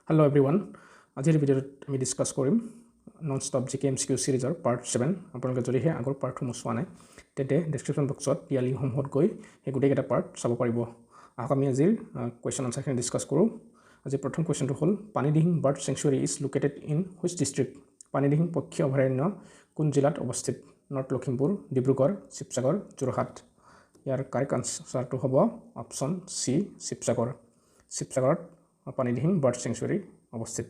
Hello everyone. আজিৰ ভিডিঅ'ত আমি ডিসকাস কৰিম নন স্টপ জিকে MCQ সিৰিজৰ পাৰ্ট 7 আপোনালোকে যদি হে আগৰ পাৰ্টসমূহ চোৱা নাই তেতে ডেসক্ৰিপচন বক্সত দিয়া লিংকসমূহত গৈ এই গোটেইকেইটা পাৰ্ট চাব পাৰিব আহক আমি আজিৰ কোৱেশ্চন আনসাৰখিনি ডিসকাস কৰোঁ আজি প্ৰথম কোৱেশ্চনটো হ'ল Panidihing bird sanctuary is located in which district Panidihing পক্ষী অভয়াৰণ্য কোন জিলাত অৱস্থিত নৰ্থ লখিমপুৰ ডিব্ৰুগড় শিৱসাগৰ যোৰহাট ইয়াৰ কাৰেক্ট আনসাৰটো হ'ব অপচন সি শিৱসাগৰত পানীদিহিং বাৰ্ড চেংচুৱেৰী অৱস্থিত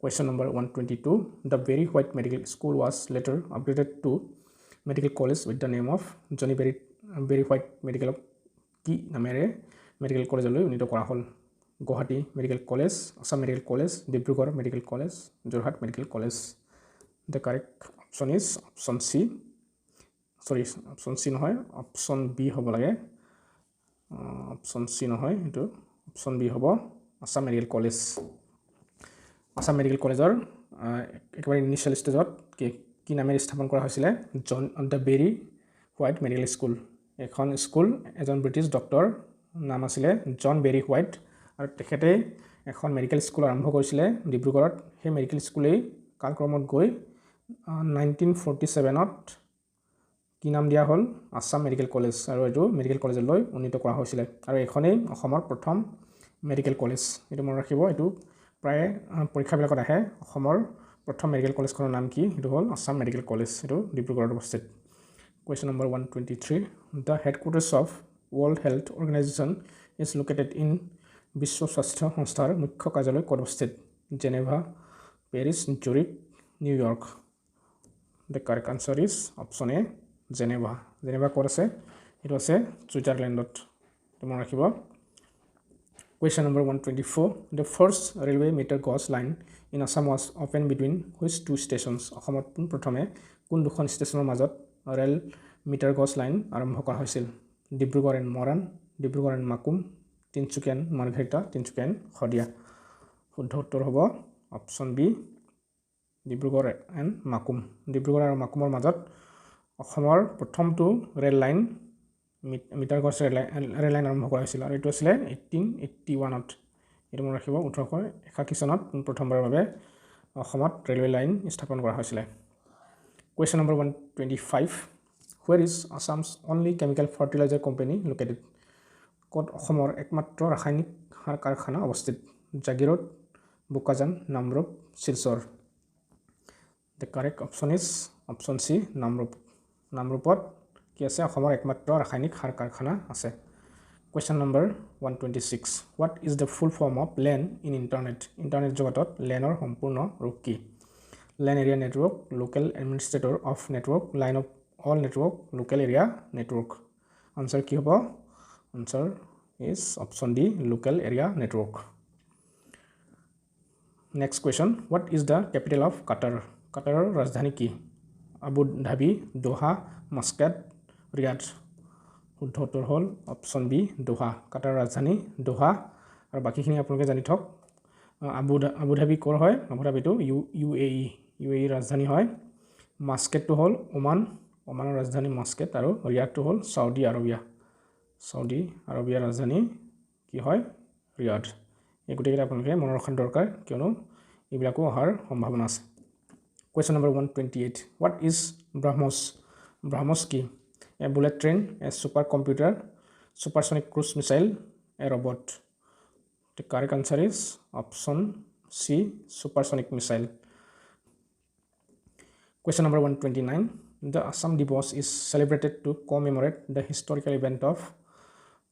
Question number 122 The Very White Medical School was later upgraded to Medical College with the name of Johnny Very White Medical কি নামেৰে মেডিকেল কলেজলৈ উন্নীত কৰা হ'ল Guwahati medical college Assam medical college Dibrugarh medical college Jorhat medical college The correct option is option C option C নহয় option B হ'ব লাগে option C নহয় এটো option B হ'ব Assam medical college Assam medical কলেজৰ একবাৰ ইনিশিয়াল ষ্টেজত কি নামেৰে স্থাপন কৰা হৈছিল John the Berry White medical school এখন স্কুল এজন ব্ৰিটিছ ডক্টৰ নাম আছিল জন বেৰি হোৱাইট আৰু তেখেতে এখন মেডিকেল স্কুল আৰম্ভ কৰিছিল ডিব্ৰুগড়ত সেই মেডিকেল স্কুলেই কালক্ৰমত গৈ 1947ত কি নাম দিয়া হ'ল আসাম মেডিকেল কলেজ আৰু এটো মেডিকেল কলেজলৈ উন্নীত কৰা হৈছিল আৰু এখনেই অসমৰ প্ৰথম মেডিকেল কলেজ এটো মনত ৰাখিব এটো প্ৰায় পৰীক্ষাবিলাকত আহে অসমৰ প্ৰথম মেডিকেল কলেজখনৰ নাম কি এটো হ'ল আসাম মেডিকেল কলেজ এটো ডিব্ৰুগড়ত অৱস্থিত Question number 123 The headquarters of World Health Organization is located in বিশ্ব স্বাস্থ্য সংস্থাৰ মুখ্য কাৰ্যালয় ক'ত অৱস্থিত Geneva Paris Zurich New York The correct answer is option A Geneva ক'ত আছে এটো আছে সুইজাৰলেণ্ডত মনত ৰাখিব Question number 124 The first railway meter gauge line in Assam was opened between which two stations অসমত প্ৰথমে কোন দুখন ষ্টেচনৰ মাজত ৰেল মিটাৰ গজ লাইন আৰম্ভ কৰা হৈছিল ডিব্ৰুগড় এণ্ড মৰাণ ডিব্ৰুগড় এণ্ড মাকুম তিনচুকীয়া মাৰ্ঘেৰিটা তিনচুকীয়া শদিয়া শুদ্ধ উত্তৰ হ'ব option B Dibrugarh and Makum Dibrugarh আৰু মাকুমৰ মাজত অসমৰ প্ৰথমটো rail line metre gauge rail line আৰম্ভ কৰা হৈছিল আৰু এটো আছিল 1881ত এটো মনত ৰাখিব 1881 চনত প্ৰথমবাৰৰ বাবে অসমত ৰেলৱে লাইন স্থাপন কৰা হৈছিল Question number 125 Where is Assam's only chemical fertilizer company located ক'ত অসমৰ একমাত্ৰ ৰাসায়নিক সাৰ কাৰখানা অৱস্থিত Jagiroad বুকাজান Namrup Silchar The correct option is option C নামৰূপত কি আছে অসমৰ একমাত্ৰ ৰাসায়নিক সাৰ কাৰখানা আছে Question number 126 What is the full form of LAN in internet জগতত LANৰ সম্পূৰ্ণ ৰূপ কি LAN area network local administrator of network line of all network local area network answer কি হ'ব answer is option D local area network next question what is the capital of Qatarৰ ৰাজধানী কি Abu Dhabi দোহা Muscat Riyadh শুদ্ধ উত্তৰ হ'ল option B দোহা কাটাৰৰ ৰাজধানী দোহা আৰু বাকিখিনি আপোনালোকে জানি থক আবু ধাবি ক'ৰ হয় আবু ধাবিটো UAE ৰাজধানী হয় মাস্কেটটো হ'ল ওমানৰ ৰাজধানী মাস্কেট আৰু ৰিয়াদটো হ'ল সাউদি আৰবিয়া ৰাজধানী কি হয় ৰিয়াদ এই গোটেইকেইটা আপোনালোকে মনত ৰখাৰ দৰকাৰ কিয়নো এইবিলাকো অহাৰ সম্ভাৱনা আছে Question number 128 What is BrahMos কি A bullet train a supercomputer supersonic cruise missile a robot The correct answer is option C supersonic missile Question number 129 The Assam Diwas is celebrated to commemorate the historical event of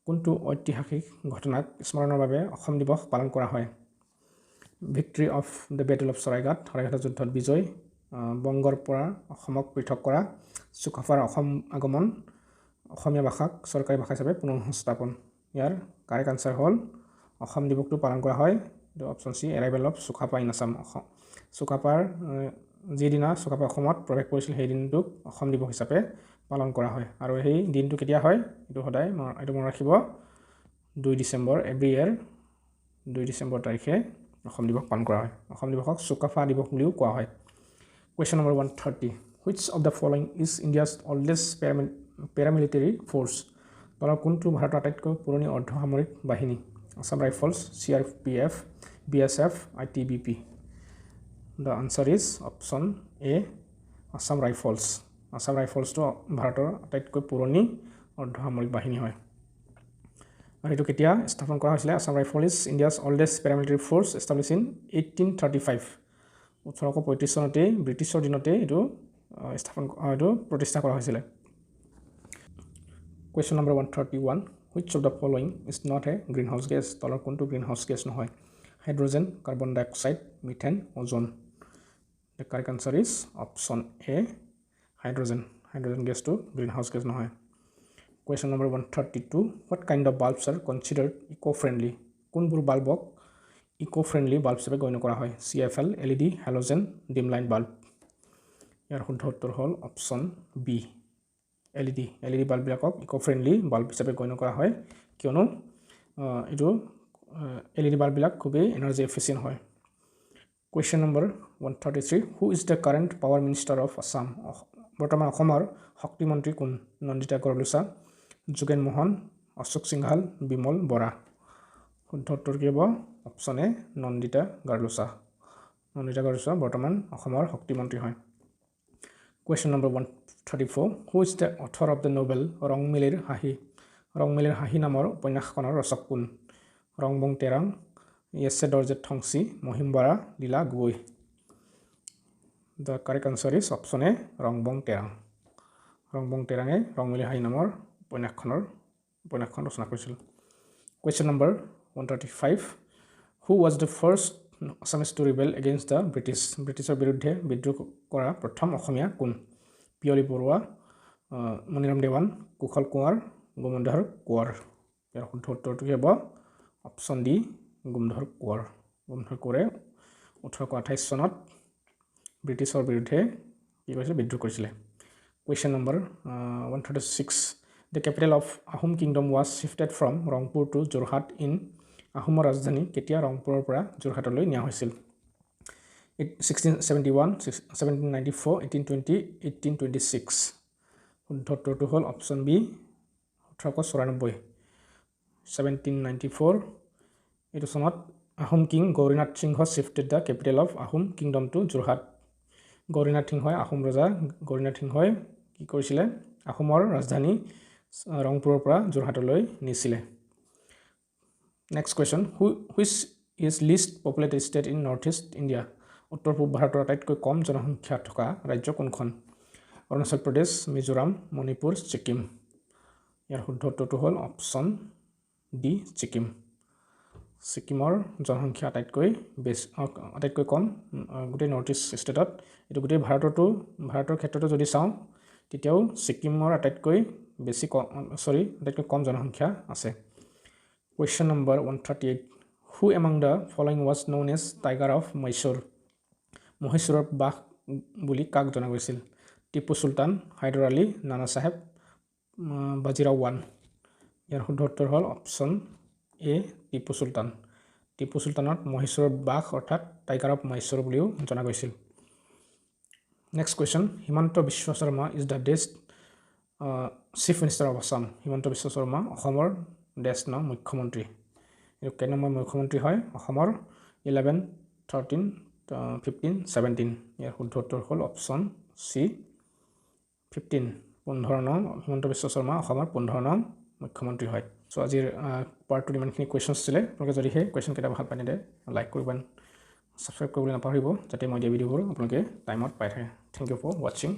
কোনটো ঐতিহাসিক ঘটনাক স্মৰণৰ বাবে অসম দিৱস পালন কৰা হয় Victory of the Battle of Saraighat যুদ্ধত বিজয় বংগৰ পৰা অসমক পৃথক কৰা সুকাফাৰ অসম আগমন অসমীয়া ভাষাক চৰকাৰী ভাষা হিচাপে পুনৰ সংস্থাপন ইয়াৰ কাৰেক্ট আনসাৰ হ'ল অসম দিৱসটো পালন কৰা হয় এটো option C arrival of Sukaphaa in Assam সুকাফাৰ যিদিনা সুকাফা অসমত প্ৰৱেশ কৰিছিল সেই দিনটোক অসম দিৱস হিচাপে পালন কৰা হয় আৰু সেই দিনটো কেতিয়া হয় এটো সদায় এটো মনত ৰাখিব 2 ডিসেম্বৰ এভৰি ইয়াৰ 2 ডিসেম্বৰ তাৰিখে অসম দিৱস পালন কৰা হয় অসম দিৱসক সুকাফা দিৱস বুলিও কোৱা হয় Question number 130 Which of the following is India's oldest paramilitary force তলৰ কোনটো ভাৰতৰ আটাইতকৈ পুৰণি অৰ্ধসামৰিক বাহিনী Assam Rifles CRPF BSF, ITBP. The answer is option A, Assam Rifles. Assam Rifles to ভাৰতৰ আটাইতকৈ পুৰণি অৰ্ধসামৰিক বাহিনী হয়। আৰু এইটো কেতিয়া স্থাপন কৰা হৈছিলে? Assam Rifle is India's oldest paramilitary force established in 1835. 1835 চনতে ব্ৰিটিছৰ দিনতে এইটো প্ৰতিষ্ঠা কৰা হৈছিলে। Question number 131. Which of the following is not a greenhouse gas? তলৰ কোনটো greenhouse gas নহয়? Hydrogen, carbon dioxide, methane, ozone. The correct answer is option A, hydrogen. Hydrogen gas to greenhouse gas নহয়. Question number 132. What kind of bulbs are considered eco-friendly? কোনবোৰ বাল্বক eco-friendly bulb হিচাপে গণ্য কৰা হয়? CFL, LED, halogen, dim light bulb. ইয়াৰ শুদ্ধ উত্তৰ হ'ল option B, LED বাল্ববিলাকক ইকো-ফ্ৰেণ্ডলি বাল্ব হিচাপে গণ্য কৰা হয়, কিয়নো এইটো LED বাল্ববিলাক খুবেই এনাৰ্জি এফিচিয়েণ্ট হয়। Question number 133. Who is the current power minister of Assam? বৰ্তমান অসমৰ শক্তিমন্ত্ৰী কোন? নন্দিতা গড়লুচা, যোগেন মোহন, অশোক সিংঘাল, বিমল বৰা। শুদ্ধ উত্তৰ কি হ'ব? Option A, Nandita Gorlosa. নন্দিতা গড়লুচা বৰ্তমান অসমৰ শক্তিমন্ত্ৰী হয়। Question number 134. Who is the author of the novel ৰংমিলিৰ হাঁহি? ৰংমিলিৰ হাঁহি নামৰ উপন্যাসখনৰ ৰচক কোন? ৰংবং তেৰাং, য়েছে দৰ্জে থংচি, মহিম বৰা, লীলা Gogoi. The correct answer is option A, Rongbong Terang. Rongbong তেৰাঙে ৰংমিলিৰ হাঁহি নামৰ উপন্যাসখন ৰচনা কৰিছিল। Question number 135. Who was the first Assamese to rebel against the British? ব্ৰিটিছৰ বিৰুদ্ধে বিদ্ৰোহ কৰা প্ৰথম অসমীয়া কোন? পিয়লি বৰুৱা, মণিৰাম দেৱান, কুশল কোঁৱৰ, গোমধৰ কোঁৱৰ। ইয়াৰ শুদ্ধ উত্তৰটো কি হ'ব? Option D, Gomdhar Konwar. গোমধৰ কোঁৱৰে 1828 চনত ব্ৰিটিছৰ বিৰুদ্ধে কি কৰিছিলে? বিদ্ৰোহ কৰিছিলে। Question number 136. The capital of Ahom Kingdom was shifted from Rangpur to Jorhat in আহোমৰ ৰাজধানী কেতিয়া ৰংপুৰৰ পৰা যোৰহাটলৈ নিয়া হৈছিল? 1671, 1794, 1820, 1826. শুদ্ধ উত্তৰটো হ'ল অপশ্যন বি, 1894। 1794 এইটো চনত Ahom king Gaurinath Singha shifted the capital of Ahom kingdom to Jorhat. Gaurinath সিংহই, আহোম ৰজা গৌৰীনাথ সিংহই কি কৰিছিলে? আহোমৰ ৰাজধানী ৰংপুৰৰ পৰা যোৰহাটলৈ নিছিলে। Next question. Which is list populated state in north east India? উত্তৰ পূব ভাৰতৰ আটাইতকৈ কম জনসংখ্যা থকা ৰাজ্য কোনখন? অৰুণাচল প্ৰদেশ, মিজোৰাম, মণিপুৰ, ছিকিম। ইয়াৰ শুদ্ধ উত্তৰটো হ'ল অপশ্যন ডি, ছিকিম। ছিকিমৰ জনসংখ্যা আটাইতকৈ কম গোটেই নৰ্থ ইষ্ট ষ্টেটত। এইটো গোটেই ভাৰতৰ ক্ষেত্ৰতো যদি চাওঁ তেতিয়াও ছিকিমৰ আটাইতকৈ কম জনসংখ্যা আছে। Question number 138. Who among the following was known as Tiger of Mysore? মহীশূৰৰ বাঘ বুলি কাক জনা গৈছিল? টিপু চুলতান, হাইদৰ আলী, নানা চাহেব, বাজিৰাও ওৱান। ইয়াৰ শুদ্ধ উত্তৰ হ'ল অপশ্যন এ, টিপু চুলতান। টিপু চুলতানক মহীশূৰৰ বাঘ অৰ্থাৎ টাইগাৰ অফ মাইচুৰ বুলিও জনা গৈছিল। Next question. Himanta Biswa Sarma is the chief minister of Assam. Himanta Biswa Sarma অসমৰ মুখ্যমন্ত্ৰী। এইটো কেই নম্বৰ মুখ্যমন্ত্ৰী হয়? অসমৰ 11, 13, 15, 17। ইয়াৰ শুদ্ধ উত্তৰ হ'ল অপশ্যন চি, 15। 15 নং হিমন্ত বিশ্ব শৰ্মা অসমৰ 15 নং মুখ্যমন্ত্ৰী হয়। চ' আজিৰ পাৰ্টটোত ইমানখিনি কুৱেশ্যন আছিলে। আপোনালোকে যদি সেই কুৱেশ্যনকেইটা ভাল পায় তেন্তে লাইক কৰিব, ছাবস্ক্ৰাইব কৰিবলৈ নাপাহৰিব, যাতে মই দিয়া ভিডিঅ'বোৰ আপোনালোকে টাইমত পাই থাকে। থেংক ইউ ফৰ ৱাচিং।